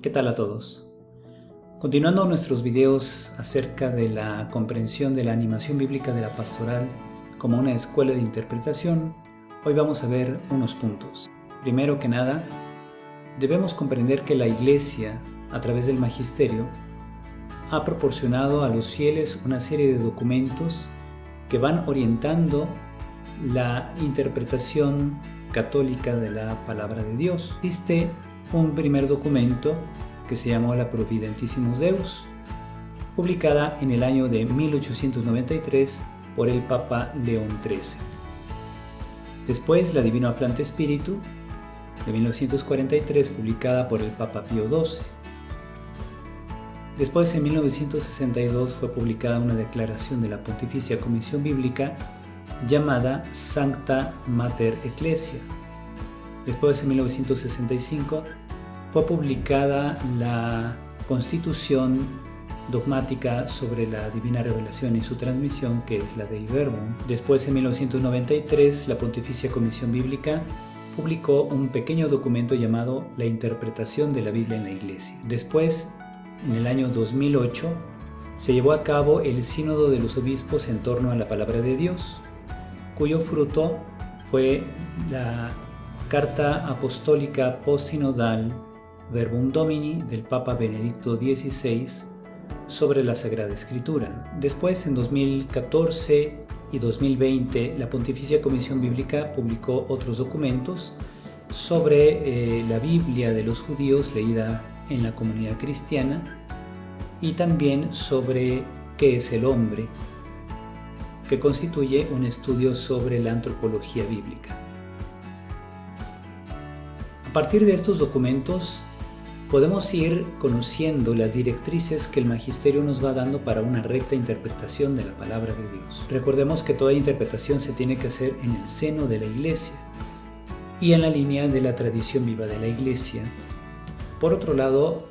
¿Qué tal a todos? Continuando nuestros videos acerca de la comprensión de la animación bíblica de la pastoral como una escuela de interpretación, hoy vamos a ver unos puntos. Primero que nada, debemos comprender que la Iglesia, a través del magisterio, ha proporcionado a los fieles una serie de documentos que van orientando la interpretación católica de la palabra de Dios. Existe un primer documento que se llamó la Providentissimus Deus, publicada en el año de 1893 por el Papa León XIII. Después, la Divino Afflante Spiritu, de 1943, publicada por el Papa Pío XII. Después, en 1962, fue publicada una declaración de la Pontificia Comisión Bíblica llamada Sancta Mater Ecclesia. Después, en 1965, fue publicada la Constitución dogmática sobre la Divina Revelación y su transmisión, que es la Dei Verbum. Después, en 1993, la Pontificia Comisión Bíblica publicó un pequeño documento llamado La Interpretación de la Biblia en la Iglesia. Después, en el año 2008, se llevó a cabo el Sínodo de los Obispos en torno a la Palabra de Dios, cuyo fruto fue la Carta Apostólica Postsinodal Verbum Domini del Papa Benedicto XVI sobre la Sagrada Escritura. Después, en 2014 y 2020, la Pontificia Comisión Bíblica publicó otros documentos sobre la Biblia de los judíos leída en la comunidad cristiana y también sobre qué es el hombre, que constituye un estudio sobre la antropología bíblica. A partir de estos documentos podemos ir conociendo las directrices que el magisterio nos va dando para una recta interpretación de la palabra de Dios. Recordemos que toda interpretación se tiene que hacer en el seno de la Iglesia y en la línea de la tradición viva de la Iglesia. Por otro lado,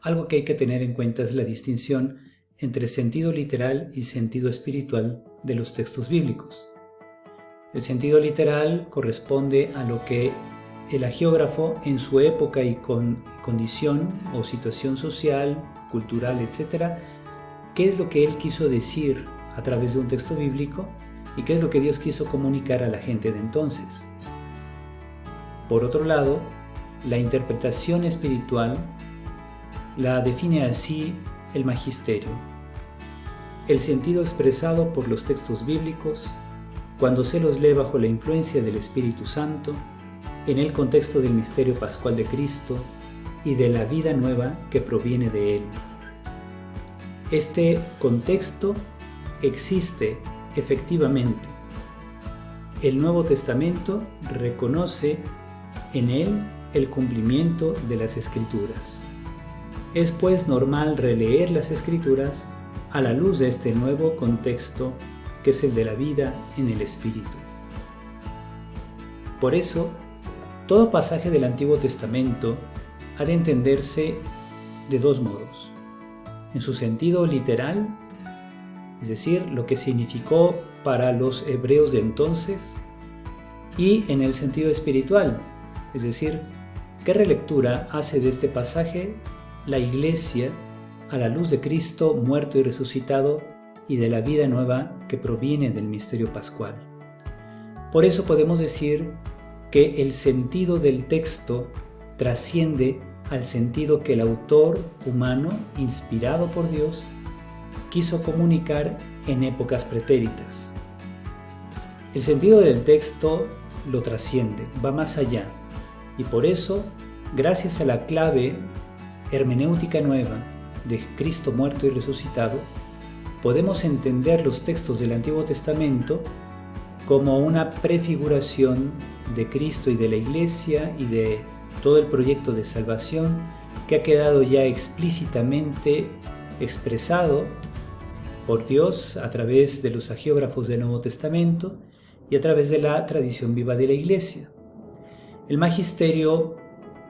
algo que hay que tener en cuenta es la distinción entre sentido literal y sentido espiritual de los textos bíblicos. El sentido literal corresponde a lo que el hagiógrafo en su época y condición o situación social, cultural, etc., qué es lo que él quiso decir a través de un texto bíblico y qué es lo que Dios quiso comunicar a la gente de entonces. Por otro lado, la interpretación espiritual la define así el magisterio: el sentido expresado por los textos bíblicos cuando se los lee bajo la influencia del Espíritu Santo, en el contexto del misterio pascual de Cristo y de la vida nueva que proviene de Él. Este contexto existe efectivamente. El Nuevo Testamento reconoce en él el cumplimiento de las Escrituras. Es pues normal releer las Escrituras a la luz de este nuevo contexto que es el de la vida en el Espíritu. Por eso, todo pasaje del Antiguo Testamento ha de entenderse de dos modos: en su sentido literal, es decir, lo que significó para los hebreos de entonces, y en el sentido espiritual, es decir, qué relectura hace de este pasaje la Iglesia a la luz de Cristo muerto y resucitado y de la vida nueva que proviene del misterio pascual. Por eso podemos decir que el sentido del texto trasciende al sentido que el autor humano, inspirado por Dios, quiso comunicar en épocas pretéritas. El sentido del texto lo trasciende, va más allá, y por eso, gracias a la clave hermenéutica nueva de Cristo muerto y resucitado, podemos entender los textos del Antiguo Testamento como una prefiguración de Cristo y de la Iglesia y de todo el proyecto de salvación que ha quedado ya explícitamente expresado por Dios a través de los hagiógrafos del Nuevo Testamento y a través de la tradición viva de la Iglesia. El magisterio,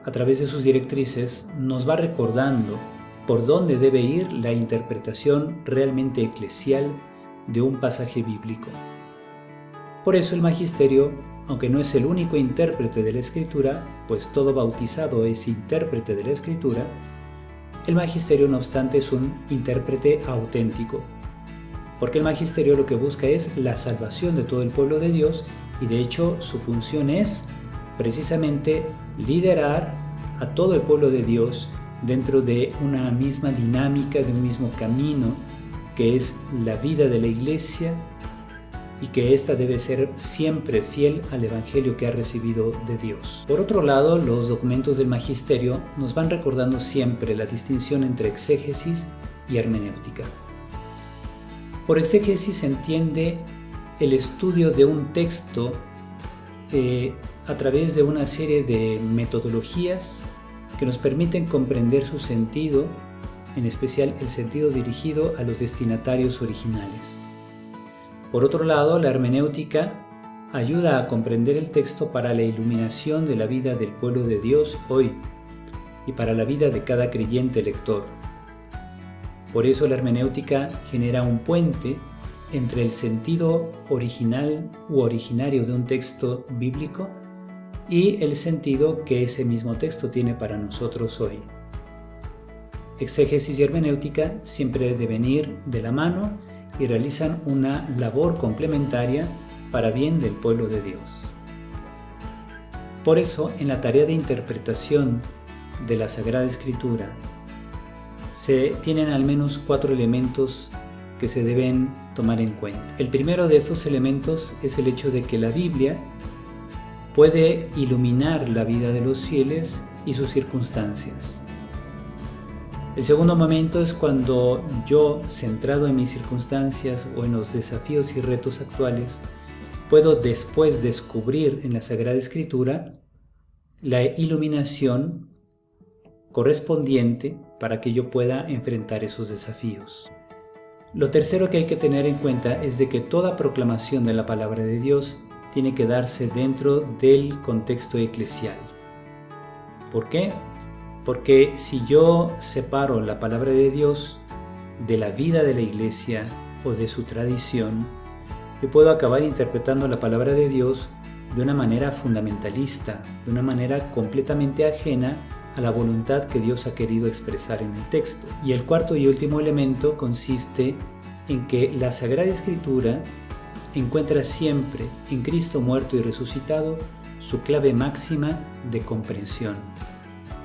a través de sus directrices, nos va recordando por dónde debe ir la interpretación realmente eclesial de un pasaje bíblico. Por eso el magisterio aunque no es el único intérprete de la Escritura, pues todo bautizado es intérprete de la Escritura, el magisterio no obstante es un intérprete auténtico, porque el magisterio lo que busca es la salvación de todo el pueblo de Dios y de hecho su función es precisamente liderar a todo el pueblo de Dios dentro de una misma dinámica, de un mismo camino, que es la vida de la Iglesia y que ésta debe ser siempre fiel al Evangelio que ha recibido de Dios. Por otro lado, los documentos del magisterio nos van recordando siempre la distinción entre exégesis y hermenéutica. Por exégesis se entiende el estudio de un texto a través de una serie de metodologías que nos permiten comprender su sentido, en especial el sentido dirigido a los destinatarios originales. Por otro lado, la hermenéutica ayuda a comprender el texto para la iluminación de la vida del pueblo de Dios hoy y para la vida de cada creyente lector. Por eso la hermenéutica genera un puente entre el sentido original u originario de un texto bíblico y el sentido que ese mismo texto tiene para nosotros hoy. Exégesis y hermenéutica siempre deben ir de la mano y realizan una labor complementaria para bien del pueblo de Dios. Por eso, en la tarea de interpretación de la Sagrada Escritura, se tienen al menos 4 elementos que se deben tomar en cuenta. El primero de estos elementos es el hecho de que la Biblia puede iluminar la vida de los fieles y sus circunstancias. El segundo momento es cuando yo, centrado en mis circunstancias o en los desafíos y retos actuales, puedo después descubrir en la Sagrada Escritura la iluminación correspondiente para que yo pueda enfrentar esos desafíos. Lo tercero que hay que tener en cuenta es de que toda proclamación de la palabra de Dios tiene que darse dentro del contexto eclesial. ¿Por qué? Porque si yo separo la palabra de Dios de la vida de la iglesia o de su tradición, yo puedo acabar interpretando la palabra de Dios de una manera fundamentalista, de una manera completamente ajena a la voluntad que Dios ha querido expresar en el texto. Y el cuarto y último elemento consiste en que la Sagrada Escritura encuentra siempre en Cristo muerto y resucitado su clave máxima de comprensión,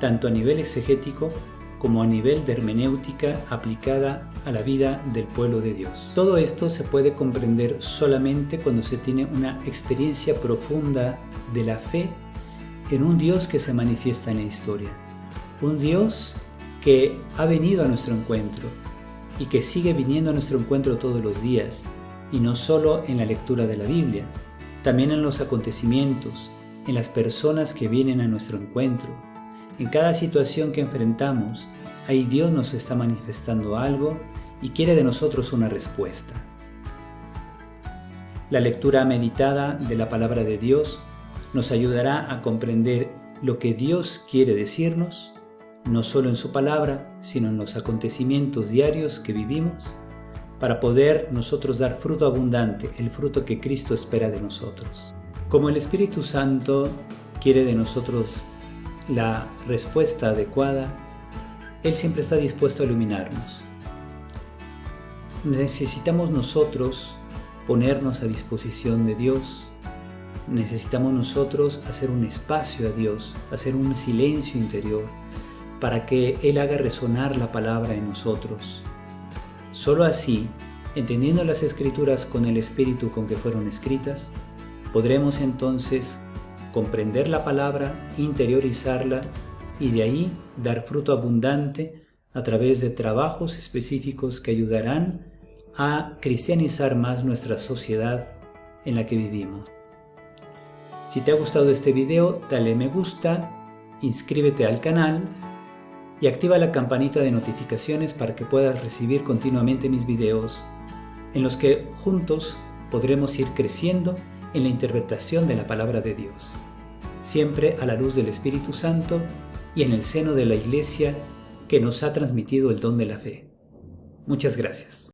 tanto a nivel exegético como a nivel de hermenéutica aplicada a la vida del pueblo de Dios. Todo esto se puede comprender solamente cuando se tiene una experiencia profunda de la fe en un Dios que se manifiesta en la historia, un Dios que ha venido a nuestro encuentro y que sigue viniendo a nuestro encuentro todos los días, y no solo en la lectura de la Biblia, también en los acontecimientos, en las personas que vienen a nuestro encuentro. En cada situación que enfrentamos, ahí Dios nos está manifestando algo y quiere de nosotros una respuesta. La lectura meditada de la palabra de Dios nos ayudará a comprender lo que Dios quiere decirnos, no solo en su palabra, sino en los acontecimientos diarios que vivimos, para poder nosotros dar fruto abundante, el fruto que Cristo espera de nosotros. Como el Espíritu Santo quiere de nosotros la respuesta adecuada, Él siempre está dispuesto a iluminarnos. Necesitamos nosotros ponernos a disposición de Dios. Necesitamos nosotros hacer un espacio a Dios, hacer un silencio interior, para que Él haga resonar la palabra en nosotros. Solo así, entendiendo las Escrituras con el espíritu con que fueron escritas, podremos entonces comprender la palabra, interiorizarla y de ahí dar fruto abundante a través de trabajos específicos que ayudarán a cristianizar más nuestra sociedad en la que vivimos. Si te ha gustado este video, dale me gusta, inscríbete al canal y activa la campanita de notificaciones para que puedas recibir continuamente mis videos en los que juntos podremos ir creciendo en la interpretación de la palabra de Dios, siempre a la luz del Espíritu Santo y en el seno de la Iglesia que nos ha transmitido el don de la fe. Muchas gracias.